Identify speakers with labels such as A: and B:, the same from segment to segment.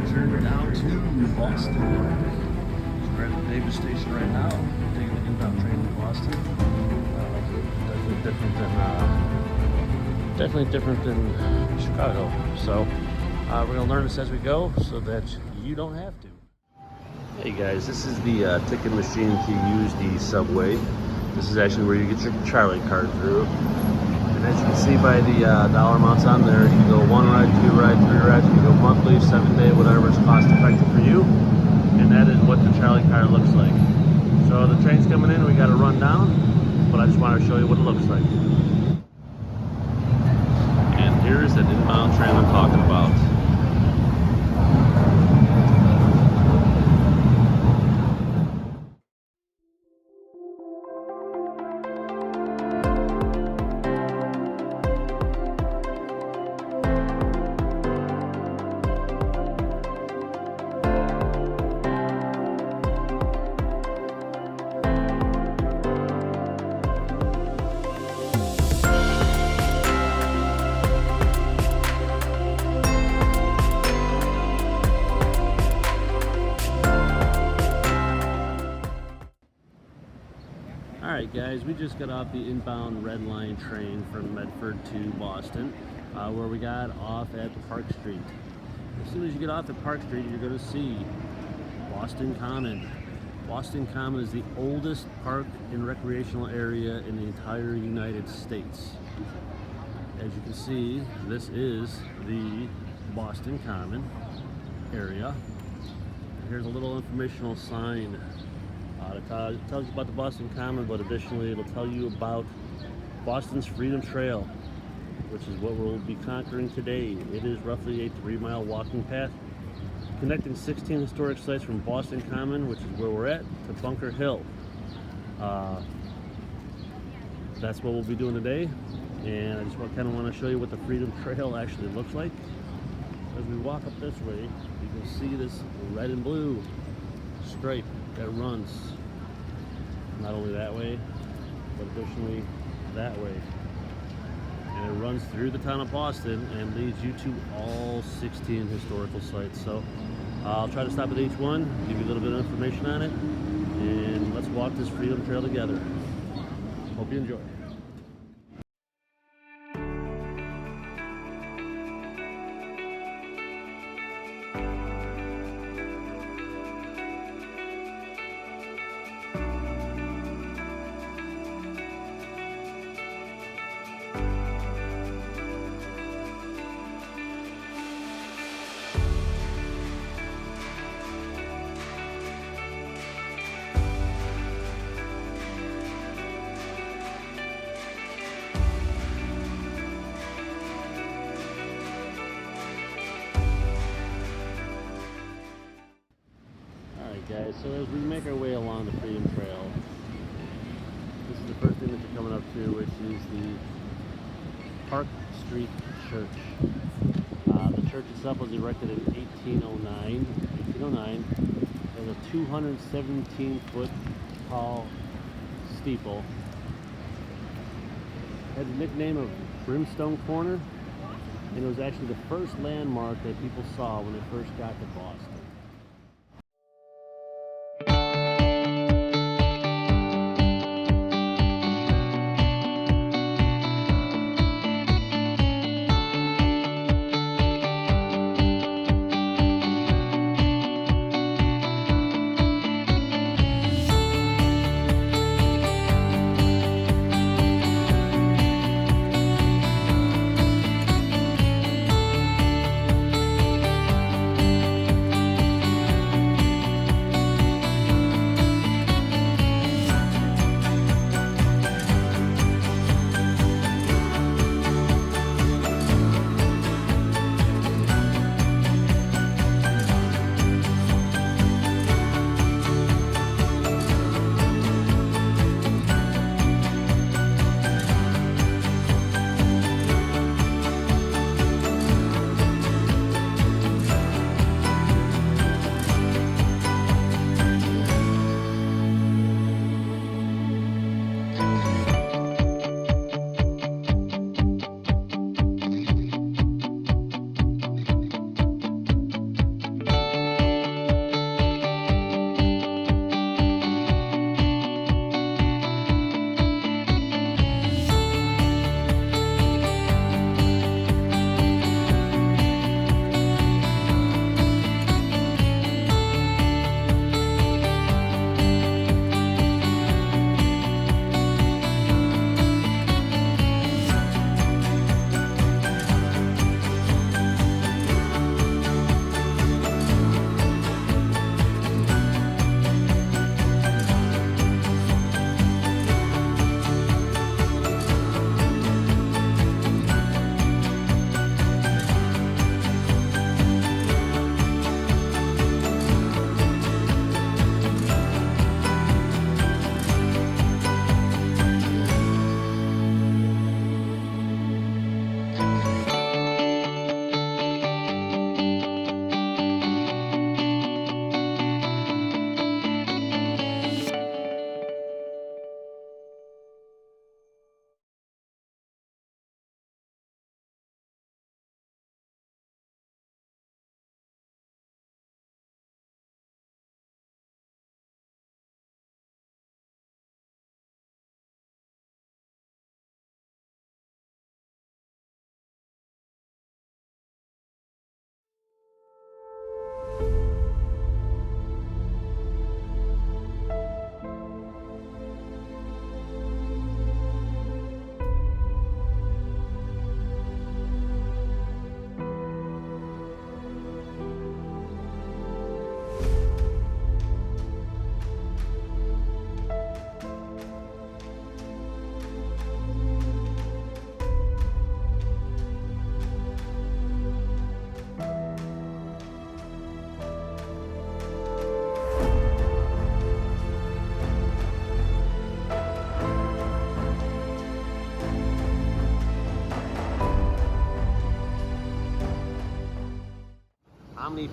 A: venturing down to Boston. We're at the Davis station right now, taking the inbound train to Boston. Definitely different than Chicago. So we're gonna learn this as we go, so that you don't have to. Hey guys, this is the ticket machine to use the subway. This is actually where you get your Charlie card through. And as you can see by the dollar amounts on there, you can go 1 ride, 2 ride, 3 rides, you can go monthly, 7-day, whatever is cost effective for you. And that is what the Charlie card looks like. So the train's coming in, we got to run down, but I just wanted to show you what it looks like. And here's that inbound train I'm talking about. Alright guys, we just got off the inbound Red Line train from Medford to Boston, where we got off at Park Street. As soon as you get off at Park Street, you're going to see Boston Common. Boston Common is the oldest park and recreational area in the entire United States. As you can see, this is the Boston Common area. Here's a little informational sign. It tells you about the Boston Common, but additionally it'll tell you about Boston's Freedom Trail, which is what we'll be conquering today. It is roughly a 3-mile walking path connecting 16 historic sites from Boston Common, which is where we're at, to Bunker Hill. That's what we'll be doing today, and I just kind of want to show you what the Freedom Trail actually looks like. As we walk up this way, you can see this red and blue stripe that runs not only that way, but additionally that way. And it runs through the town of Boston and leads you to all 16 historical sites. So I'll try to stop at each one, give you a little bit of information on it, and let's walk this Freedom Trail together. Hope you enjoy. Guys, so as we make our way along the Freedom Trail, this is the first thing that you're coming up to, which is the Park Street Church. The church itself was erected in 1809. There's a 217-foot tall steeple. It had the nickname of Brimstone Corner, and it was actually the first landmark that people saw when they first got to Boston.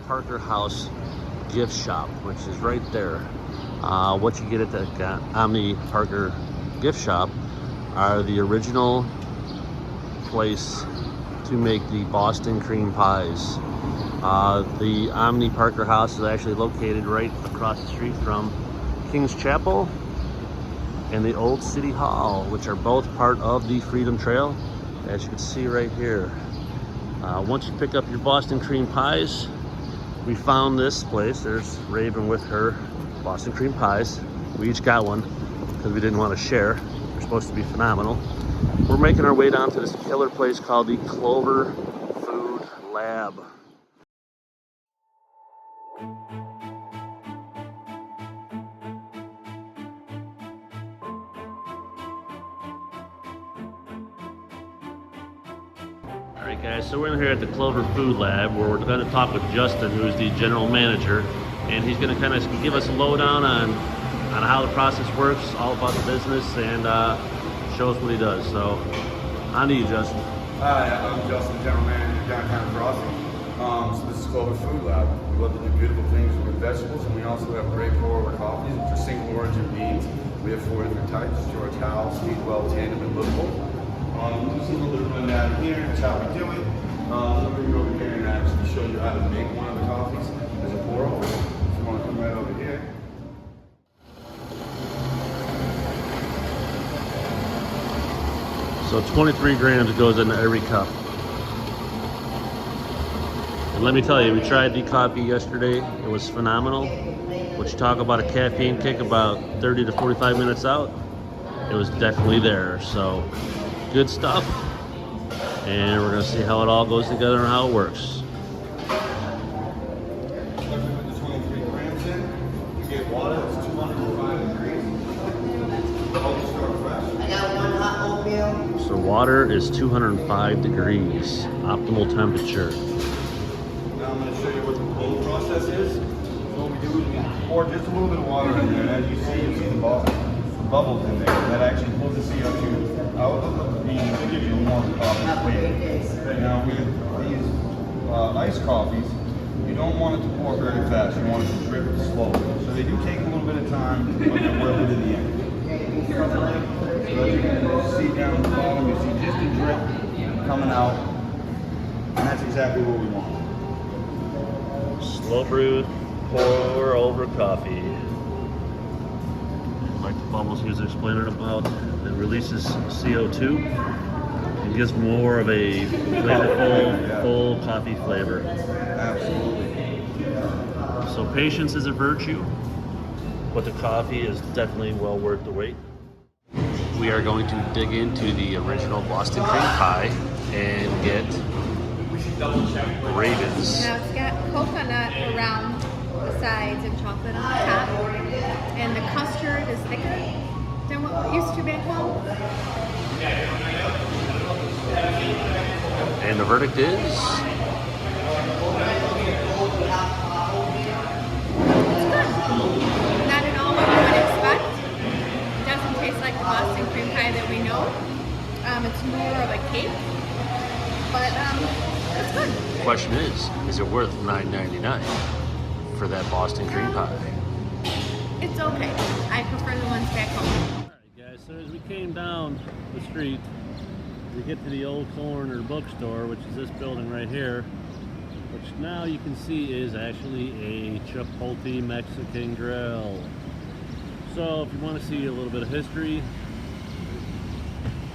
A: Parker House gift shop, which is right there. What you get at the Omni Parker gift shop are the original place to make the Boston cream pies. The Omni Parker House is actually located right across the street from King's Chapel and the Old City Hall, which are both part of the Freedom Trail, as you can see right here. Once you pick up your Boston cream pies, we found this place. There's Raven with her Boston cream pies. We each got one because we didn't want to share. They're supposed to be phenomenal. We're making our way down to this killer place called the Clover Food Lab. Alright guys, so we're in here at the Clover Food Lab where we're going to talk with Justin, who's the general manager, and he's going to kind of give us a lowdown on how the process works, all about the business, and show us what he does. So, on to you, Justin.
B: Hi, I'm Justin, general manager of Downtown Crossing. So this is Clover Food Lab. We love to do beautiful things with vegetables, and we also have great pour-over coffees, which are single origin beans. We have 4 different types: George House, Speedwell, Tandem, and Livable. Just a little bit of rundown here. That's how we do it. Let me bring you over here and actually show you how to make one of the coffees as a pour-over. So you want to come right over here.
A: So 23 grams goes into every cup. And let me tell you, we tried the coffee yesterday. It was phenomenal. Which, talk about a caffeine kick about 30 to 45 minutes out, it was definitely there. So good stuff. And we're gonna see how it all goes together and how it works.
B: Put the 23 grams in. You get water. It's 205 degrees. Bookstore fresh.
C: I got 1 hot oatmeal.
A: So water is 205 degrees, optimal temperature.
B: Now I'm going to show you what the whole process is. So what we do is we pour just a little bit of water in there. And as you see the bubbles in there. That actually pulls the CO2 out of the beans and gives you a more coffee flavor. Now with these iced coffees, you don't want it to pour very fast. You want it to drip slowly. So they do take a little bit of time, but they're worth it in the end. So as you can see down at the bottom, you see just a drip coming out. And that's exactly what we want.
A: Slow brew, pour over coffee. Like the bubbles he was explaining about, it releases CO2 and gives more of a flavorful, full coffee flavor.
B: Absolutely.
A: So patience is a virtue, but the coffee is definitely well worth the wait. We are going to dig into the original Boston cream pie and get Ravens.
D: Now it's got coconut around the sides and chocolate on the top, and the custard is thicker than what used to be home.
A: And the verdict is?
D: It's good. Not at all what you would expect. It doesn't taste like the Boston cream pie that we know. It's more of a cake, but it's good.
A: Question is it worth $9.99 for that Boston cream pie?
D: It's okay. I prefer the ones back home.
A: Alright guys, so as we came down the street, we get to the old corner bookstore, which is this building right here, which now you can see is actually a Chipotle Mexican grill. So if you want to see a little bit of history,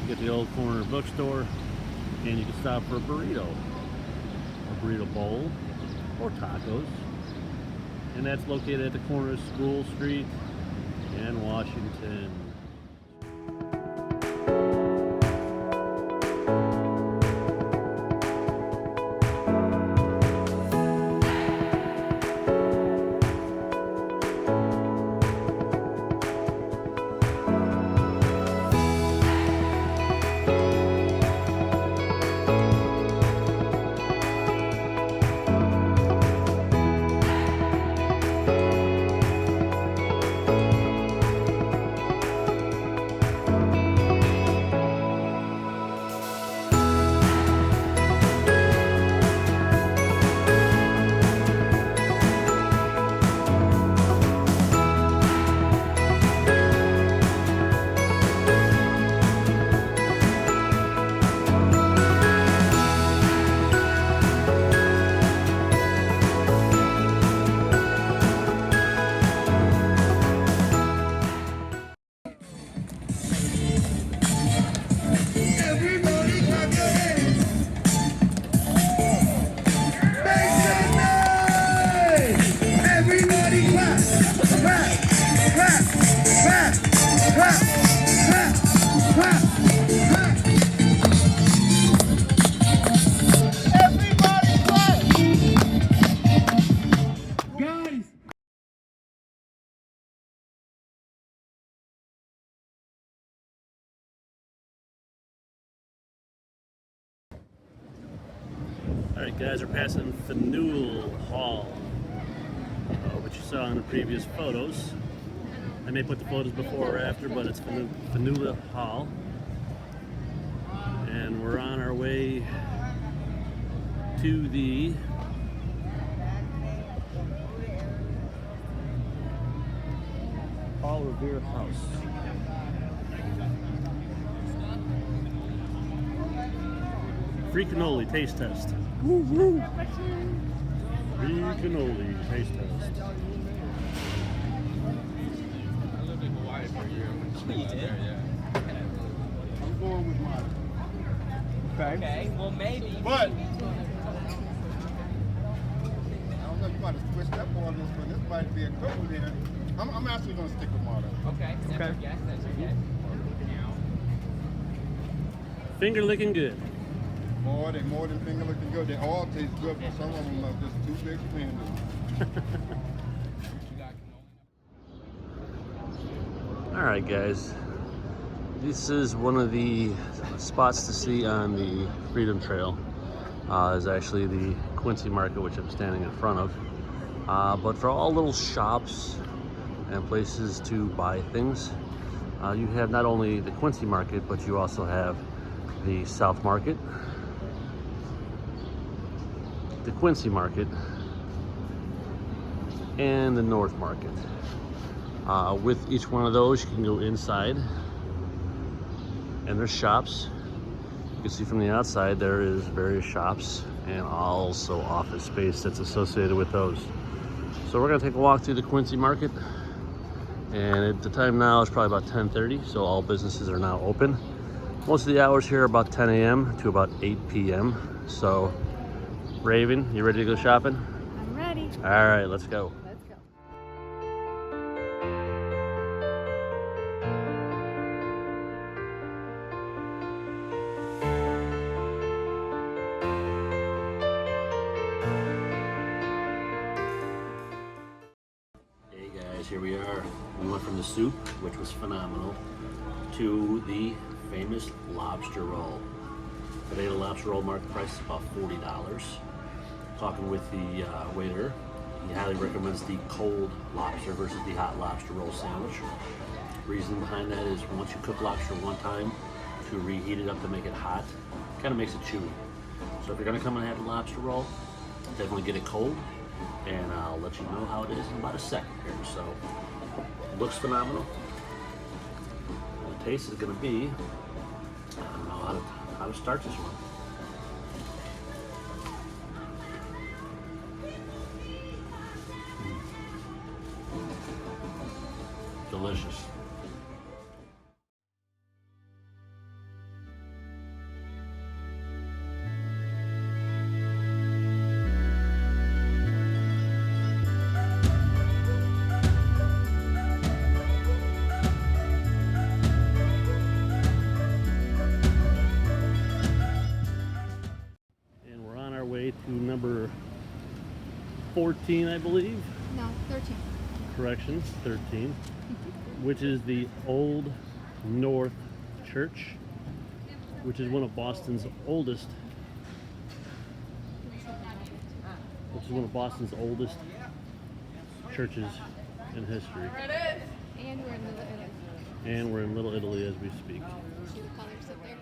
A: you get the old corner bookstore, and you can stop for a burrito bowl, or tacos. And that's located at the corner of School Street and Washington. Guys are passing Faneuil Hall, which you saw in the previous photos. I may put the photos before or after, but it's Faneuil Hall. And we're on our way to the Paul Revere House. Free cannoli taste test. Woo woo! Free cannoli taste test.
B: I'm going with mine.
C: Okay, well maybe.
B: But I don't know, you might have switched up on this one. This might be a good one here. I'm actually going to stick with mine.
C: Okay, that's your guess, that's your guess.
A: Finger licking good.
B: More than finger looking good. They all taste good, but some of them are just too big for me.
A: Alright guys, this is one of the spots to see on the Freedom Trail. Is actually the Quincy market, which I'm standing in front of. But for all little shops and places to buy things, you have not only the Quincy market, but you also have the South Market, the Quincy market, and the North Market. With each one of those, you can go inside, and there's shops. You can see from the outside there is various shops and also office space that's associated with those. So we're gonna take a walk through the Quincy market, and at the time now it's probably about 10:30, so all businesses are now open. Most of the hours here are about 10 a.m. to about 8 p.m. So, Raven, you ready to go shopping?
D: I'm ready.
A: All right, let's go.
D: Let's go.
A: Hey guys, here we are. We went from the soup, which was phenomenal, to the famous lobster roll. Today the lobster roll market price is about $40. Talking with the waiter, he highly recommends the cold lobster versus the hot lobster roll sandwich. Reason behind that is once you cook lobster one time, to reheat it up to make it hot, kind of makes it chewy. So if you're gonna come and have a lobster roll, definitely get it cold, and I'll let you know how it is in about a second here. So, it looks phenomenal. The taste is gonna be, I don't know how to start this one. Delicious. And we're on our way to number 14, I believe.
D: No, 13.
A: Correction, 13, which is the Old North Church, which is one of Boston's oldest, churches in history.
D: And we're in Little Italy.
A: And we're in Little Italy as we speak.
D: See the colors up there?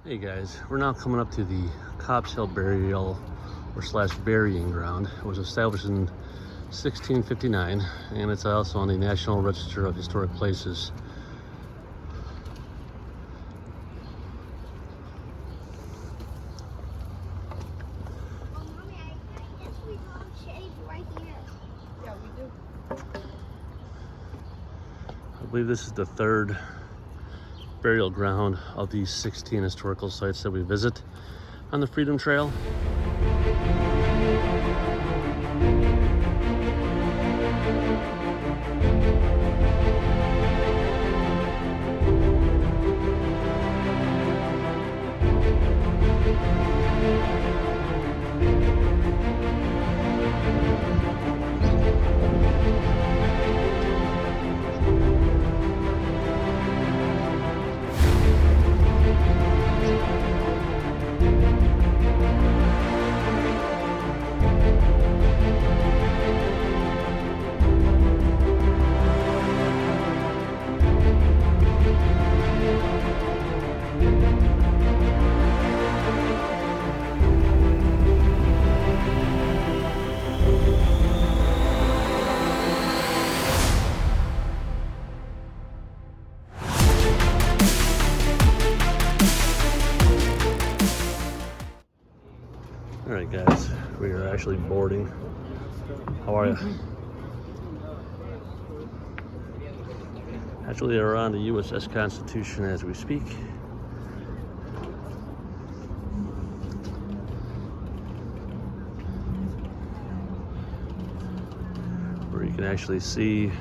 A: Hey guys, we're now coming up to the Copp's Hill Burial or / burying ground. It was established in 1659, and it's also on the National Register of Historic Places.
E: Oh, Mommy, I guess we love shade right here.
C: Yeah, we do.
A: I believe this is the third burial ground of these 16 historical sites that we visit on the Freedom Trail. actually boarding. How are you? Actually, they're on the USS Constitution as we speak. Where you can actually see,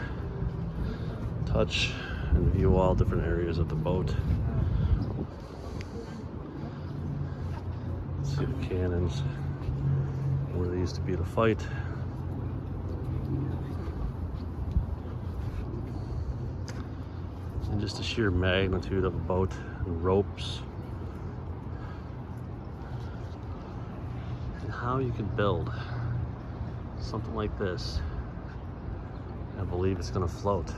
A: touch, and view all different areas of the boat. See the cannons, where they used to be to fight. And just the sheer magnitude of a boat and ropes. And how you could build something like this. I believe it's gonna float.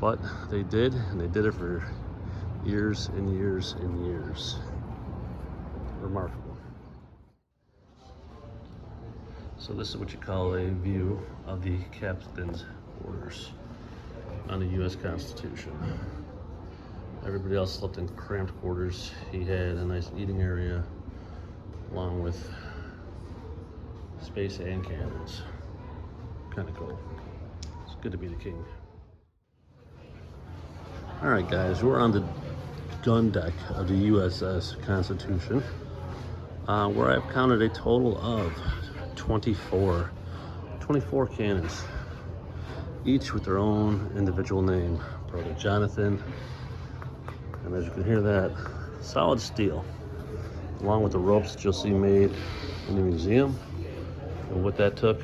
A: But they did, and they did it for years and years and years. Remarkable. So this is what you call a view of the captain's quarters on the U.S. Constitution. Everybody else slept in cramped quarters. He had a nice eating area along with space and cannons. Kind of cool. It's good to be the king. All right, guys, we're on the gun deck of the USS Constitution, where I've counted a total of 24 cannons, each with their own individual name. Brother Jonathan, and as you can hear that, solid steel, along with the ropes that you'll see made in the museum. And what that took,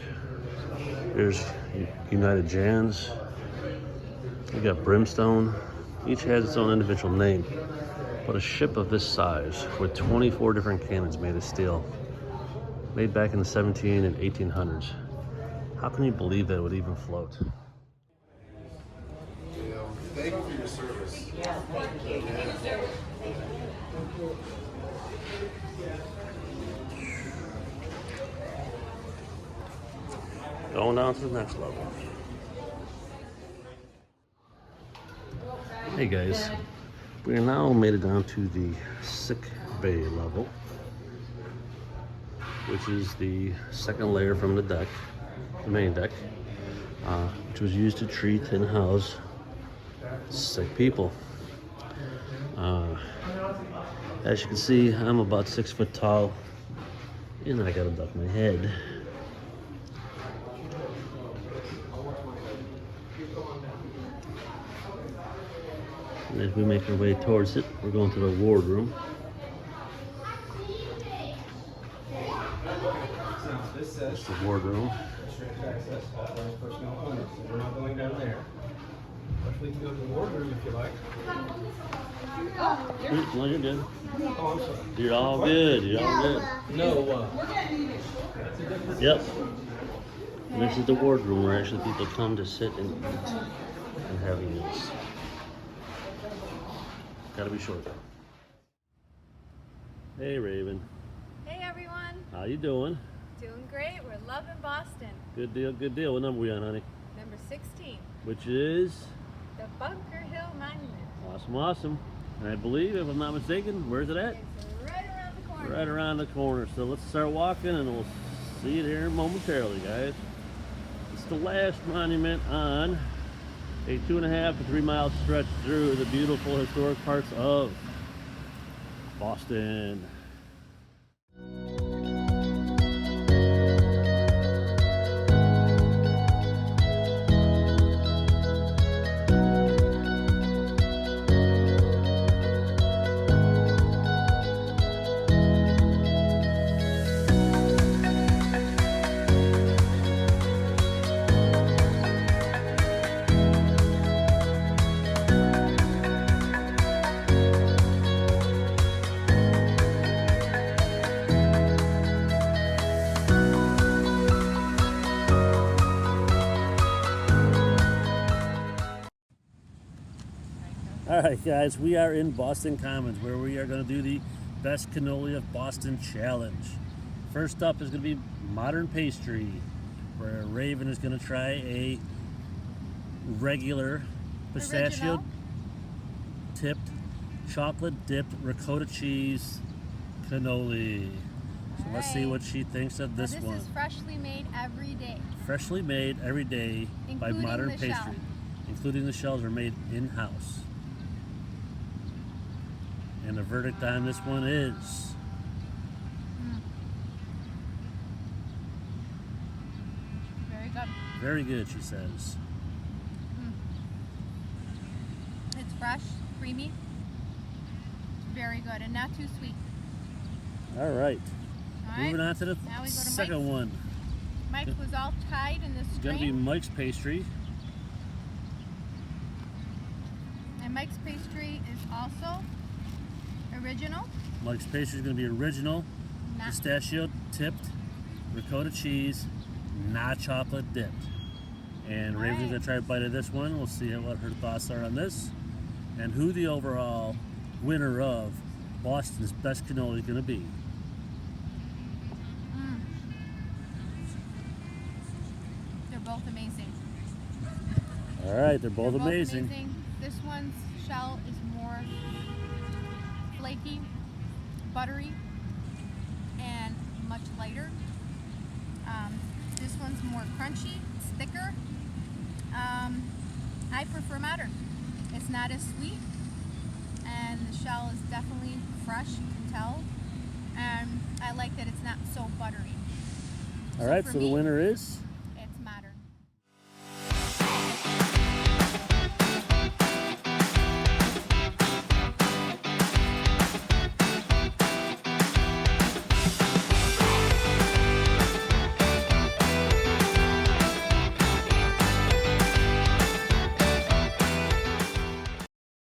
A: here's United Jans, you got Brimstone. Each has its own individual name, but a ship of this size with 24 different cannons made of steel, made back in the 17 and 1800s. How can you believe that it would even float?
B: Thank you for your service.
A: Going down to the next level. Hey guys, we are now made it down to the sick bay level, which is the second layer from the deck, the main deck, which was used to treat and house sick people. As you can see, I'm about 6 foot tall, and I gotta duck my head. And as we make our way towards it, we're going to the wardroom. This is the wardroom.
C: We're not going down there. But we can go to the wardroom if you like.
A: No, you're good.
C: Oh, I'm sorry.
A: You're all good. You're all good.
C: No,
A: Yep. And this is the wardroom where actually people come to sit and eat and have meals. Gotta be short. Hey Raven,
D: Hey everyone,
A: how you doing?
D: doing great. We're loving Boston.
A: Good deal, good deal. What number we on, honey?
D: Number 16,
A: Which is
D: the Bunker Hill Monument.
A: awesome, awesome. And I believe, if I'm not mistaken, where's it at?
D: It's right around the corner.
A: Right around the corner. So let's start walking and we'll see it here momentarily, guys. It's the last monument on a 2.5 to 3 mile stretch through the beautiful historic parts of Boston. Alright guys, we are in Boston Commons where we are going to do the Best Cannoli of Boston Challenge. First up is going to be Modern Pastry, where Raven is going to try a regular pistachio tipped, chocolate dipped ricotta cheese cannoli. So let's see what she thinks of this one.
D: This is freshly made every day.
A: Freshly made every day by
D: Including
A: Modern
D: the
A: Pastry.
D: shell.
A: Including the shells are made in-house. And the verdict on this one is...
D: Very good.
A: Very good, she says.
D: It's fresh, creamy, very good, and not too sweet.
A: All right.
D: All right.
A: Moving on to the
D: Now we go to
A: second
D: Mike's.
A: one.
D: Mike was all tied in this
A: It's going to be
D: string,
A: Mike's Pastry.
D: and Mike's pastry is also original.
A: Mike's Pastry is going to be original,
D: Not
A: pistachio tipped, ricotta cheese, not chocolate dipped. And Raven's
D: right.
A: going to try a bite of this one. We'll see what her thoughts are on this. And who the overall winner of Boston's best cannoli is going to be.
D: They're both amazing.
A: All right, they're both
D: They're
A: amazing.
D: This one's shell is more flaky, buttery, and much lighter. This one's more crunchy, it's thicker. I prefer modern. It's not as sweet, and the shell is definitely fresh, you can tell. And I like that it's not so buttery.
A: All right,
D: for
A: so the
D: me,
A: winner is